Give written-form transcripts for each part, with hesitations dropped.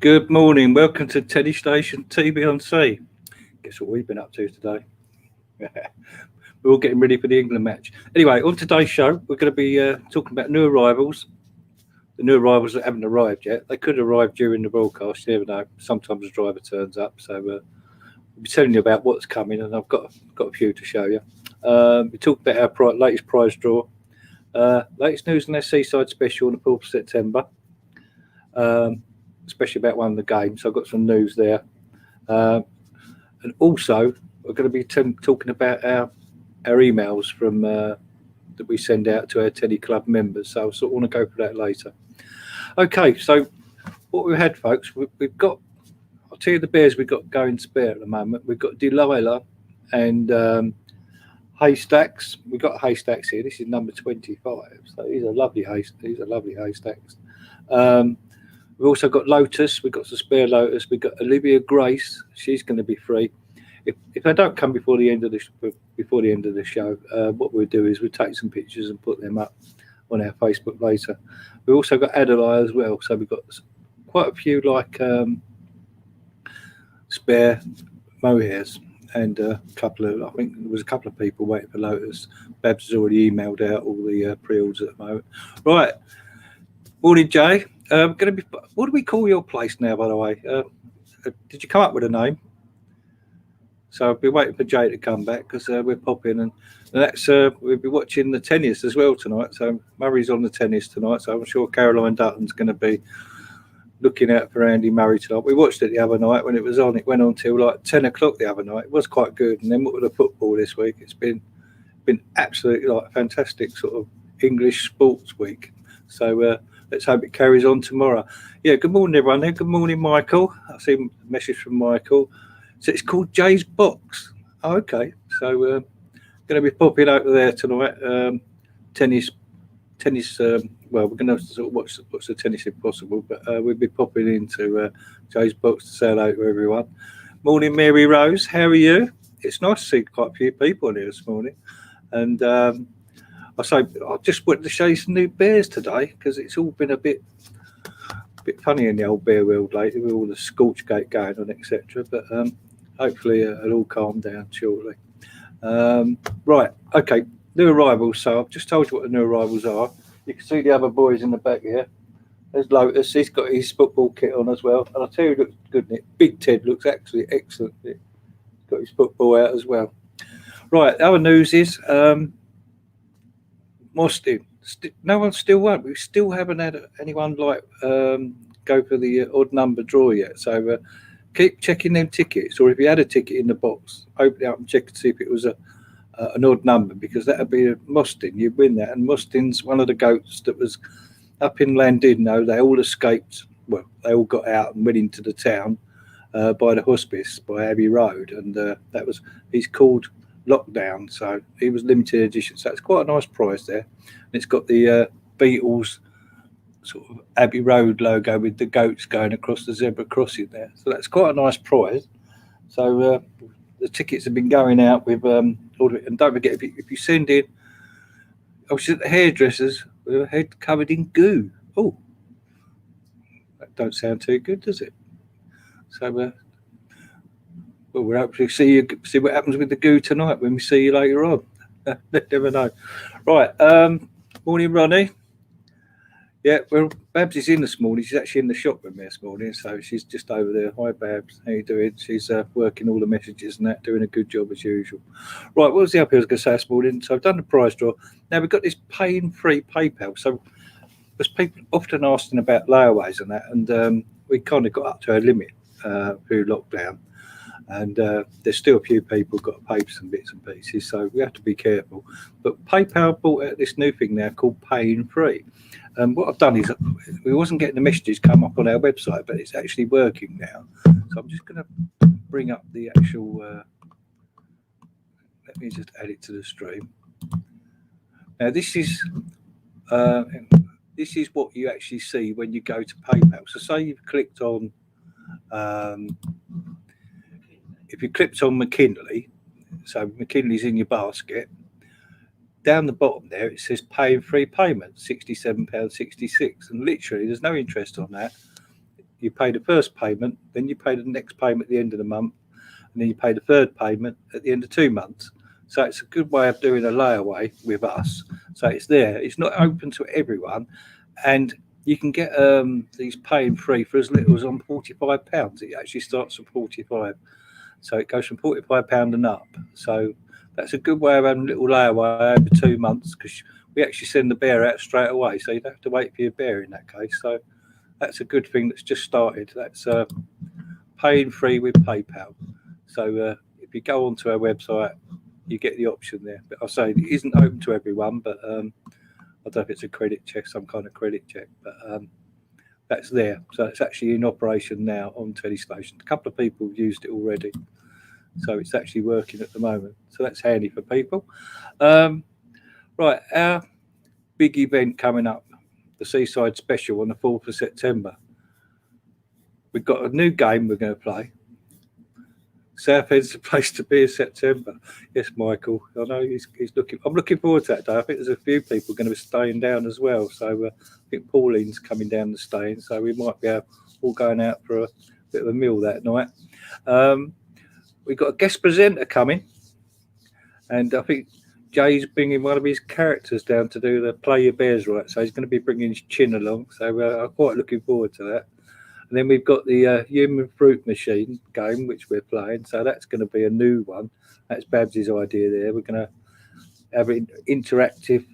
Good morning. Welcome to Teddy Station TV on Sea. Guess what we've been up to today? We're all getting ready for the England match. Anyway, on today's show, we're going to be talking about new arrivals. The new arrivals that haven't arrived yet. They could arrive during the broadcast. You never know. Sometimes the driver turns up. So we'll be telling you about what's coming, and I've got a few to show you. We talked about our latest prize draw. Latest news on our Seaside Special on the 4th of September. Especially about one of the games. So I've got some news there. And also, we're going to be talking about our emails from that we send out to our Teddy Club members. So I sort of want to go for that later. Okay, so what we've had, folks, we've got, I'll tell you the bears we've got going spare at the moment. We've got Delilah and Haystacks. We've got Haystacks here. This is number 25. So these are lovely Haystacks. We've also got Lotus. We've got some spare Lotus. We've got Olivia Grace. She's going to be free. If they don't come before the end of the show, what we'll do is we'll take some pictures and put them up on our Facebook later. We've also got Adelaide as well. So we've got quite a few spare mohairs and a couple of, I think there was a couple of people waiting for Lotus. Babs has already emailed out all the pre-orders at the moment. Right. Morning, Jay. What do we call your place now, by the way? Did you come up with a name? So I'll be waiting for Jay to come back because we're popping, and that's we'll be watching the tennis as well tonight. So Murray's on the tennis tonight, so I'm sure Caroline Dutton's going to be looking out for Andy Murray tonight. We watched it the other night when it was on. It went on till like 10 o'clock the other night. It was quite good. And then with the football this week, it's been absolutely fantastic sort of English sports week. So let's hope it carries on tomorrow. Yeah, good morning, everyone there. Good morning, Michael. I see a message from Michael. So it's called Jay's Box. Oh, okay. So going to be popping over there tonight. Tennis. Well, we're going to sort of watch the tennis if possible, but we'll be popping into Jay's Box to say hello to everyone. Morning, Mary Rose. How are you? It's nice to see quite a few people in here this morning. And I just wanted to show you some new bears today because it's all been a bit funny in the old bear world lately with all the Scorchgate going on, etc. But hopefully it'll all calm down shortly. Right, okay, new arrivals. So I've just told you what the new arrivals are. You can see the other boys in the back here. There's Lotus. He's got his football kit on as well. And I'll tell you, it looks good, isn't it? Big Ted looks actually excellent. He's got his football out as well. Right, the other news is Mostyn. No one still won. We still haven't had anyone go for the odd number draw yet. So keep checking them tickets, or if you had a ticket in the box, open it up and check to see if it was an odd number, because that would be a Mostyn. You'd win that. And Mostyn's one of the goats that was up in Llandudno. They all escaped. Well, they all got out and went into the town by the hospice by Abbey Road, and he's called Lockdown, so he was limited edition, so it's quite a nice prize there. And it's got the Beatles sort of Abbey Road logo with the goats going across the zebra crossing there, so that's quite a nice prize. So the tickets have been going out with all of it. And don't forget, if you send in, I was at the hairdressers with a head covered in goo. Oh, that don't sound too good, does it? So well, we'll hopefully see what happens with the goo tonight when we see you later on. Never know. Right. Morning, Ronnie. Yeah, well, Babs is in this morning. She's actually in the shop with me this morning, so she's just over there. Hi, Babs. How you doing? She's working all the messages and that, doing a good job as usual. Right, what was the other thing I was going to say this morning? So I've done the prize draw. Now we've got this pay-free PayPal. So there's people often asking about layaways and that, and we kind of got up to our limit through lockdown. And there's still a few people got to pay for some bits and pieces, so we have to be careful. But PayPal brought out this new thing now called Paying Free. And what I've done is we wasn't getting the messages come up on our website, but it's actually working now. So I'm just going to bring up the actual. Let me just add it to the stream. Now this is what you actually see when you go to PayPal. So say you've clicked on. If you clicked on McKinley, so McKinley's in your basket, down the bottom there it says paying free payment, £67.66, and literally there's no interest on that. you pay the first payment, then you pay the next payment at the end of the month, and then you pay the third payment at the end of 2 months. So it's a good way of doing a layaway with us. So it's there. It's not open to everyone, and you can get these paying free for as little as on £45. It actually starts at 45, so it goes from £45 and up. So that's a good way of having a little layaway over 2 months, because we actually send the bear out straight away, so you don't have to wait for your bear in that case. So that's a good thing that's just started. That's paying free with PayPal. So if you go onto our website, you get the option there. But I say it isn't open to everyone, but I don't know if it's a credit check, some kind of credit check, but that's there. So it's actually in operation now on Telestation. A couple of people have used it already, so it's actually working at the moment. So that's handy for people. Right, our big event coming up, the Seaside Special on the 4th of September. We've got a new game we're going to play. Southend's the place to be in September. Yes, Michael. I know he's looking. I'm looking forward to that day. I think there's a few people going to be staying down as well. So I think Pauline's coming down to staying. So we might be all going out for a bit of a meal that night. We've got a guest presenter coming, and I think Jay's bringing one of his characters down to do the Play Your Bears Right. So he's going to be bringing his chin along. So I'm quite looking forward to that. And then we've got the human fruit machine game, which we're playing. So that's going to be a new one. That's Babs's idea there. We're going to have an interactive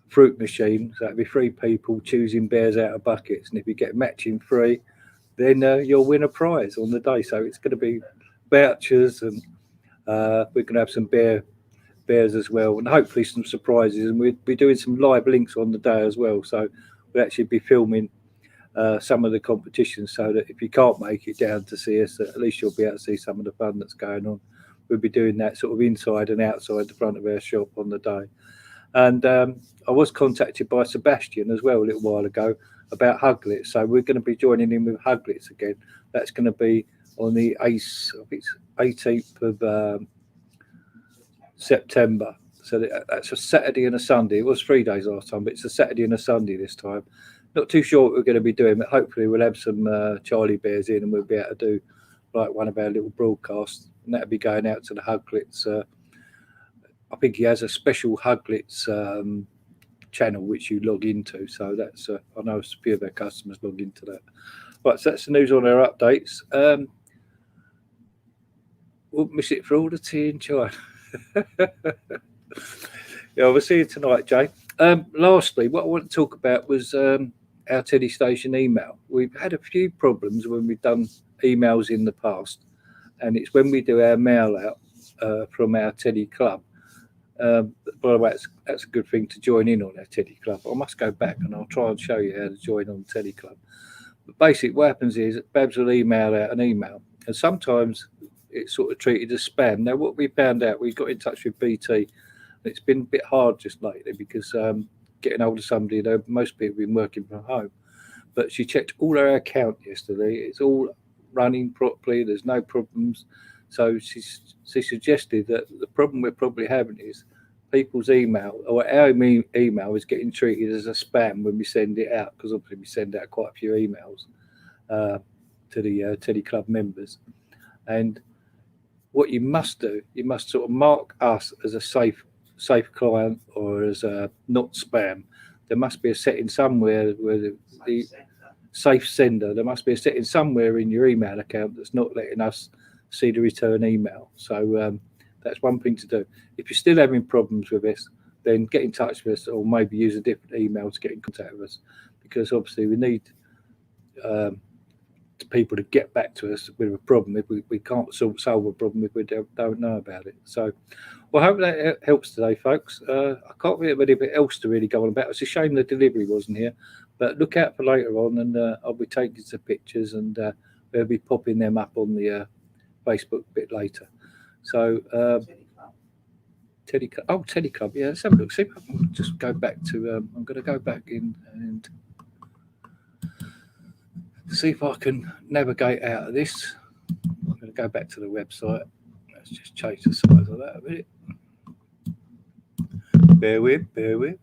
fruit machine. So it'll be 3 people choosing bears out of buckets. And if you get matching 3, then you'll win a prize on the day. So it's going to be vouchers, and we're going to have some bears as well, and hopefully some surprises. And we'll be doing some live links on the day as well. So we'll actually be filming some of the competitions, so that if you can't make it down to see us, at least you'll be able to see some of the fun that's going on. We'll be doing that sort of inside and outside the front of our shop on the day. And I was contacted by Sebastian as well a little while ago about Huglets, so we're going to be joining in with Huglets again. That's going to be on the 18th of September. So that's a Saturday and a Sunday. It was 3 days last time, but it's a Saturday and a Sunday this time. Not too sure what we're going to be doing, but hopefully we'll have some Charlie Bears in, and we'll be able to do like one of our little broadcasts, and that'll be going out to the Huglets. I think he has a special Huglets channel which you log into. So that's I know a few of our customers log into that. Right, so that's the news on our updates. Won't miss it for all the tea and chai. Yeah, we'll see you tonight, Jay. Lastly, what I want to talk about was our Telestation email. We've had a few problems when we've done emails in the past, and it's when we do our mail out from our Teddy Club. By the way, that's a good thing to join in on our Teddy Club. I must go back and I'll try and show you how to join on Teddy Club. But basically, what happens is Babs will email out an email, and sometimes it's sort of treated as spam. Now, what we found out, we got in touch with BT. It's been a bit hard just lately because getting hold of somebody, most people have been working from home. But she checked all our account yesterday. It's all running properly. There's no problems. So she suggested that the problem we're probably having is people's email, or our email, is getting treated as a spam when we send it out, because obviously we send out quite a few emails to the Teddy Club members. And what you must do, you must sort of mark us as a safe client, or as a not spam. There must be a setting somewhere where the safe sender, there must be a setting somewhere in your email account that's not letting us see the return email. So that's one thing to do. If you're still having problems with this, then get in touch with us, or maybe use a different email to get in contact with us, because obviously we need people to get back to us with a problem if we can't solve a problem if we don't know about it. So, well, I hope that helps today, folks. I can't think of anything else to really go on about. It's a shame the delivery wasn't here, but look out for later on, and I'll be taking some pictures, and we'll be popping them up on the Facebook a bit later. So, Teddy Club, yeah, let's have a look. See if I can just go back to, I'm going to go back in and see if I can navigate out of this. I'm going to go back to the website. Let's just change the size of that a bit. Bear with. Let's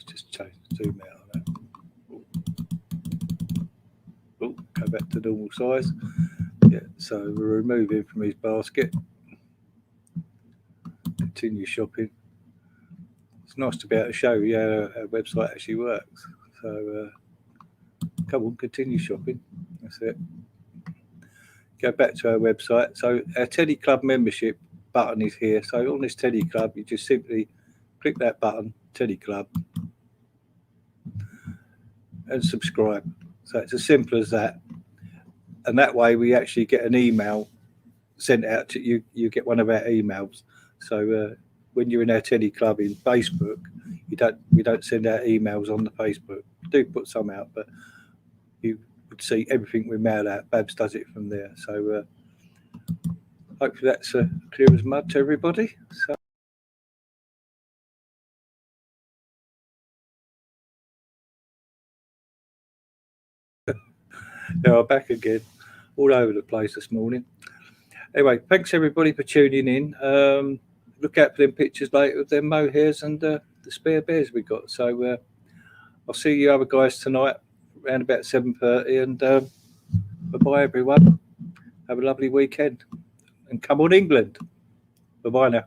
just change the zoom out of that. back to normal size. Yeah, so we'll remove him from his basket. Continue shopping. It's nice to be able to show you how our website actually works. So come on, continue shopping. That's it. Go back to our website. So our Teddy Club membership button is here. So on this Teddy Club, you just simply click that button, Teddy Club, and subscribe. So it's as simple as that. And that way we actually get an email sent out to you. You get one of our emails. So when you're in our Teddy Club in Facebook, we don't send out emails on the Facebook. We do put some out, but you would see everything we mail out. Babs does it from there. So hopefully that's clear as mud to everybody. So now I'm back again, all over the place this morning. Anyway, thanks everybody for tuning in. Look out for them pictures later of them mohairs and the spare bears we got. So I'll see you other guys tonight around about 7:30, and bye-bye everyone. Have a lovely weekend and come on England. Bye-bye now.